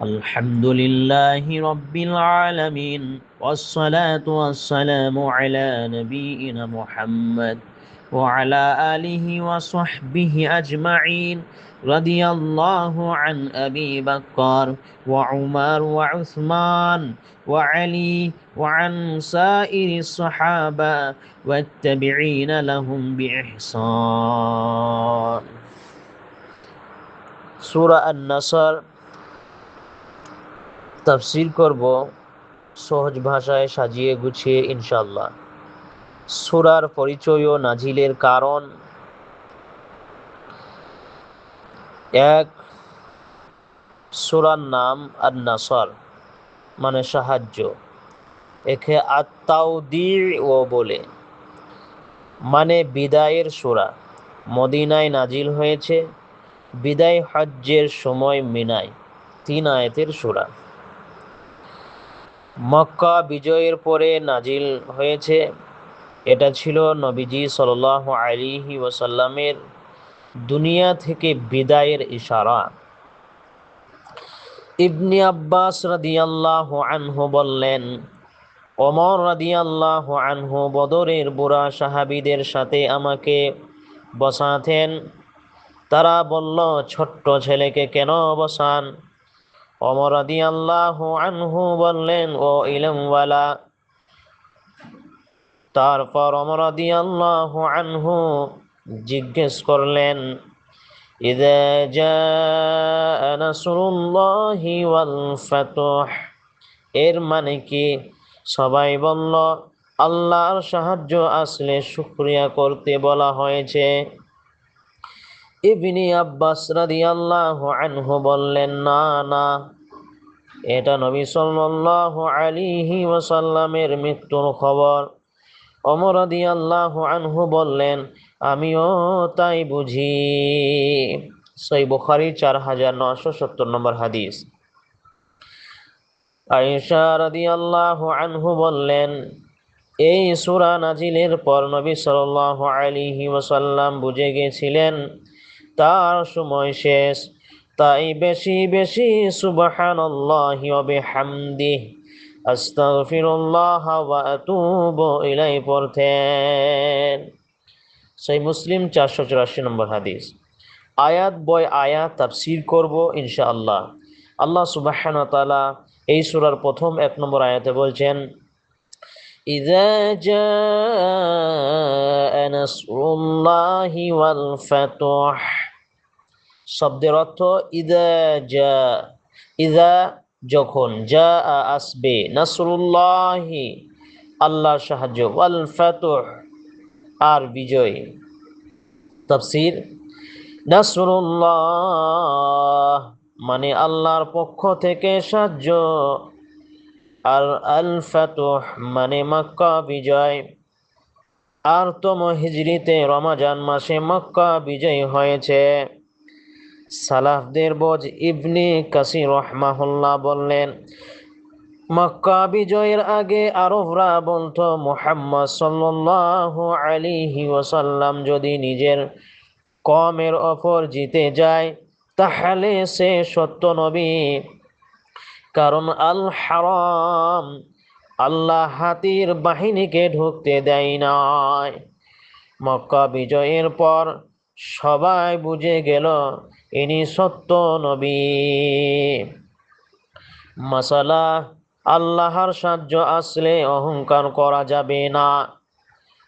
الحمد لله رب العالمين والصلاة والسلام على نبينا محمد وعلى آله وصحبه أجمعين رضي الله عن أبي بكر وعمر وعثمان وعلي وعن سائر الصحابة والتابعين لهم بإحسان سورة النصر তাফসীর করব সহজ ভাষায় সাজিয়ে গুছিয়ে ইনশাআল্লাহ। সূরার পরিচয় ও নাজিলের কারণ। 1, সূরার নাম আন-নাসর মানে সাহায্য। একে আত-তাওদীও বলে, মানে বিদায়ের সূরা। মদিনায় নাজিল হয়েছে, বিদায় হজ্জের সময় মিনায়। 3 আয়াতের সূরা। মক্কা বিজয়ের পরে নাজিল হয়েছে। এটা ছিল নবীজি সাল্লাল্লাহু আলাইহি ওয়াসাল্লামের দুনিয়া থেকে বিদায়ের ইশারা। ইবনে আব্বাস রাদিয়াল্লাহু আনহু বললেন, ওমর রাদিয়াল্লাহু আনহু বদরের বুড়া সাহাবীদের সাথে আমাকে বসাতেন। তারা বলল, ছোট্ট ছেলেকে কেন বসান? ওমর রাদিয়াল্লাহু আনহু বললেন, ও ইলমওয়ালা। তারপর ওমর রাদিয়াল্লাহু আনহু জিজ্ঞেস করলেন, ইযা জাআ নাসরুল্লাহি ওয়াল ফাতহ, এর মানে কি? সবাই বলল, আল্লাহর সাহায্য আসলে শুকরিয়া করতে বলা হয়েছে। ইবনে আব্বাস রাদিয়াল্লাহু আনহু বললেন, না না, এটা নবী সাল্লাল্লাহু আলাইহি ওয়াসাল্লামের মৃত্যুর খবর। ওমর রাদিয়াল্লাহু আনহু বললেন, আমিও তাই বুঝি। সহিহ বুখারী 4970 নম্বর হাদিস। আয়েশা রাদিয়াল্লাহু আনহু বললেন, এই সূরা নাজিলের পর নবী সাল্লাল্লাহু আলাইহি ওয়াসাল্লাম বুঝে গিয়েছিলেন তার সময় শেষ, তাই বেশি বেশি সুবহানাল্লাহি ওয়া বিহামদিহি আস্তাগফিরুল্লাহ ওয়া আতুবু ইলাইহি পড়তেন। সহিহ মুসলিম 484 নম্বর হাদিস। আয়াত বয় আয়াত তাফসীর করব ইনশাআল্লাহ। আল্লাহ সুবহানাহু ওয়া তাআলা এই সূরার প্রথম 1 নম্বর আয়াতে বলছেন, ইযা জাআ নাসরুল্লাহি ওয়াল ফাতহ। শব্দের অর্থ ইযা জাআ, ইযা যখন, জাআ আসবে, নাসরুল্লাহি আল্লাহর সাহায্য, ওয়াল ফাতহ আর বিজয়। তাফসীর, নাসরুল্লাহ মানে আল্লাহর পক্ষ থেকে সাহায্য, আর আল ফাতহ মানে মক্কা বিজয়। 8তম হিজরিতে রমজান মাসে মক্কা বিজয় হয়েছে। সালাফদের বোঝ ইবনে কাসির রাহমাহুল্লাহ বললেন, মক্কা বিজয়ের আগে আরবরা বলতো, মুহাম্মদ সাল্লাল্লাহু আলাইহি ওয়াসাল্লাম যদি নিজের কওমের ওপর জিতে যায় তাহলে সে সত্য নবী, কারণ আল হারাম, আল্লাহ হাতির বাহিনীকে ঢুকতে দেয় নাই। মক্কা বিজয়ের পর সবাই বুঝে গেল ইনি সত্য নবী। মাসালা, আল্লাহর সাহায্য আসলে অহংকার করা যাবে না,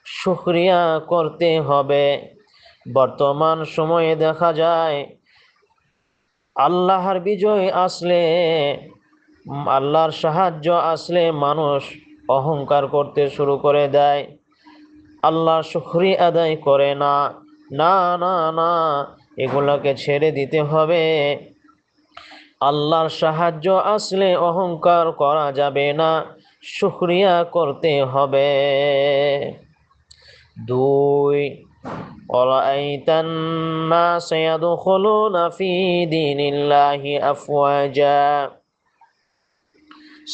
শুকরিয়া করতে হবে। বর্তমান সময়ে দেখা যায় আল্লাহর বিজয় আসলে, আল্লাহর সাহায্য আসলে মানুষ অহংকার করতে শুরু করে দেয়, আল্লাহর শুকরিয়া আদায় করে না। না না না, এগুলোকে ছেড়ে দিতে হবে। আল্লাহর সাহায্য আসলে অহংকার করা যাবে না, শুকরিয়া করতে হবে। 2, অরাআইতান নাস ইয়াদখুলুনা ফি দীনিল্লাহি আফওয়াজা।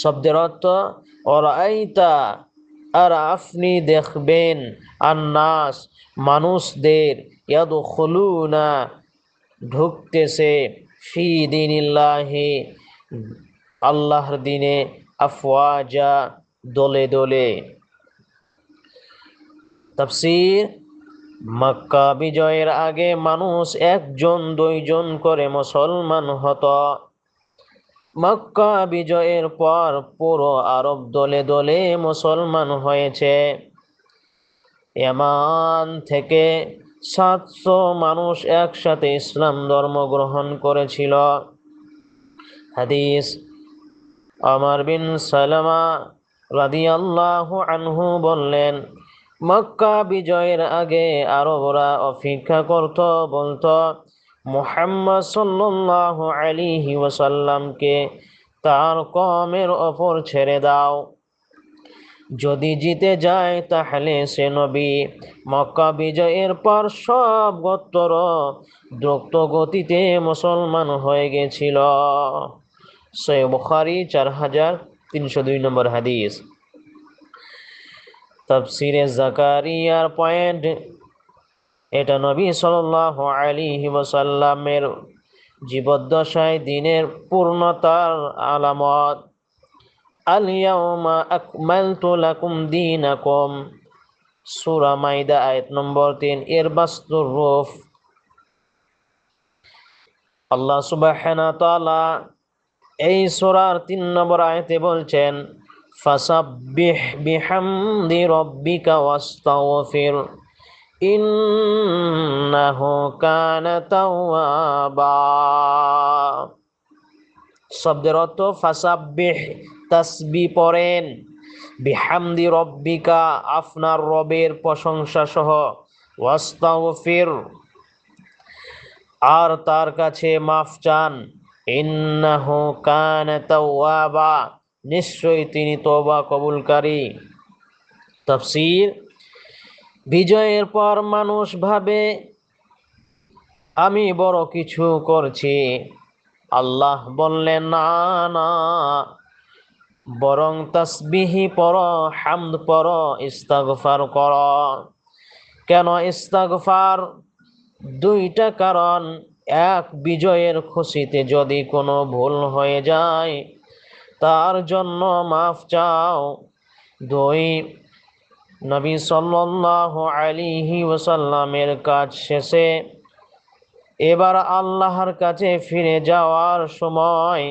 শব্দের অর্থ অরাআইতা, আর আপনি দেখবেন, আন্নাস মানুষদের, ইয়াদখুলুনা ঢুকতেছে, ফি দীনিল্লাহি আল্লাহর দিনে আফওয়াজা, দলে দলে। তাফসীর: মক্কা বিজয়ের আগে মানুষ একজন দুইজন করে মুসলমান হতো। মক্কা বিজয়ের পর পুরো আরব দলে দলে মুসলমান হয়েছে। ইয়ামান থেকে 700 মানুষ একসাথে ইসলাম ধর্ম গ্রহণ করেছিল। হাদিস: ওমর বিন সালামা রাদিয়াল্লাহু আনহু বললেন, মক্কা বিজয়ের আগে আরবরা অপেক্ষা করত, বলতো, মুহাম্মদ সাল্লাল্লাহু আলাইহি ওয়াসাল্লামকে তার কওমের ওপর ছেড়ে দাও, যদি জিতে যায় তাহলে সে নবী। মক্কা বিজয়ের পর সব গোত্র দ্রুত গতিতে মুসলমান হয়ে গেছিল। সহিহ বুখারী 4302 নম্বর হাদিস। তাফসীরে জাকারিয়ার পয়েন্ট: এটা নবী সাল্লাল্লাহু আলাইহি ওয়াসাল্লামের জীবদ্দশায় দিনের পূর্ণতার আলামত। আল ইয়াউমা আকমালতু লাকুম দীনাকুম, সূরা মাইদা আয়াত নম্বর 3 এর বাস্তব রূপ। আল্লাহ সুবহানাহু ওয়া তাআলা এই সূরার 3 নম্বর আয়াতে বলছেন, ফাসাব্বিহ বিহামদি রাব্বিকা ওয়াস্তাগফির ইন্নাহু কানা তাওয়াবা। শব্দের অর্থ ফাসাব্বিহ, তাসবিহ পড়েন, বিহামদি রব্বিকা, আপনার রবের প্রশংসা সহ, ওয়াস্তাগফির, আর তার কাছে মাফ চান, ইন্নাহু কানা তাওয়াবা, নিশ্চয়ই তিনি তওবা কবুলকারী। তাফসীর: বিজয়ের পর মানুষ ভাবে আমি বড় কিছু করছি। আল্লাহ বললেন, না না, বরং তাসবিহ পড়ো, হামদ পড়ো, ইস্তিগফার করো। কেন ইস্তিগফার? দুইটা কারণ। এক, বিজয়ের খুশিতে যদি কোনো ভুল হয়ে যায় তার জন্য মাফ চাও। দুই, নবী সাল্লাল্লাহু আলাইহি ওয়াসাল্লামের কাজ শেষে এবার আল্লাহর কাছে ফিরে যাওয়ার সময়,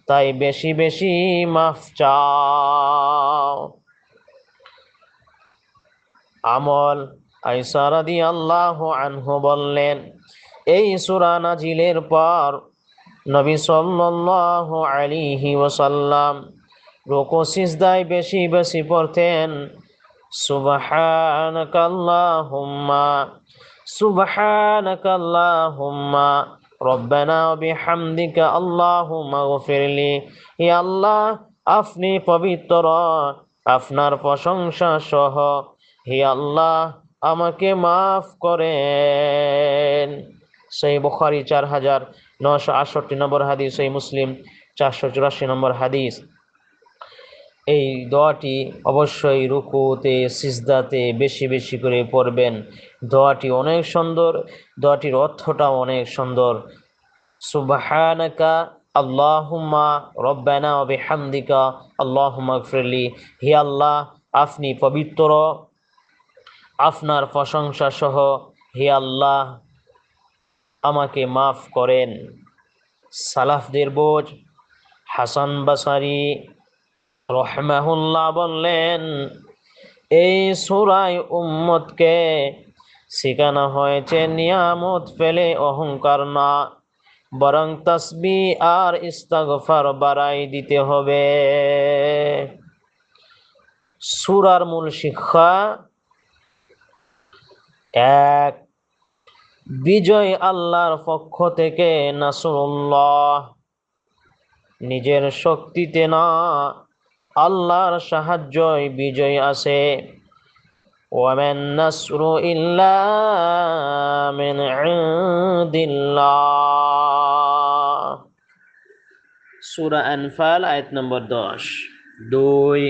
তাই বেশি বেশি মাফ চাও। আমল: আয়েশা রাদিয়াল্লাহু আনহা বললেন, এই সূরা নাজিলের পর নবী সাল্লাল্লাহু আলাইহি ওয়াসাল্লাম রুকু সিজদায় বেশি বেশি পড়তেন, সুবহানাকাল্লাহুম্মা সুবহানাকাল্লাহুম্মা রব্বানা ওয়া বিহামদিকা আল্লাহুম্মা গফিরলি। হে আল্লাহ, আপনি পবিত্র, আপনার প্রশংসা সহ, হে আল্লাহ, আমাকে মাফ করেন। সহিহ বুখারী 4968 নম্বর হাদিস, সহিহ মুসলিম 484 নম্বর হাদিস। এই দোয়াটি অবশ্যই রুকুতে সিজদাতে বেশি বেশি করে পড়বেন। দোয়াটি অনেক সুন্দর, দোয়াটির অর্থটাও অনেক সুন্দর। সুবহানাকা আল্লাহুম্মা রব্বানা ওয়া বিহামদিকা আল্লাহুম্মা গফিরলি। হে আল্লাহ, আপনি পবিত্র, আপনার প্রশংসা সহ, হে আল্লাহ, আমাকে মাফ করেন। সালাফদের বোঝ হাসান বসরি রাহিমাহুল্লাহ বললেন, এই সূরায় উম্মতকে শেখানো হয়েছে নিয়ামত পেলে অহংকার না, বরং তাসবিহ আর ইস্তিগফার বাড়াই দিতে হবে। সূরার মূল শিক্ষা: এক, বিজয় আল্লাহর পক্ষ থেকে, নাসরুল্লাহ, নিজের শক্তিতে না, আল্লাহর সাহায্যই বিজয় আসে। ওয়ামান নাসরু ইল্লা মিন ইনদিল্লাহ, সূরা আনফাল আয়াত নম্বর 10। 2,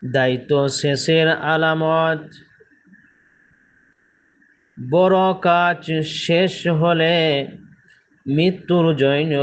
দায়িত্ব শেষের আলামত: বড় কাজ শেষ হলে মৃত্যুর জন্য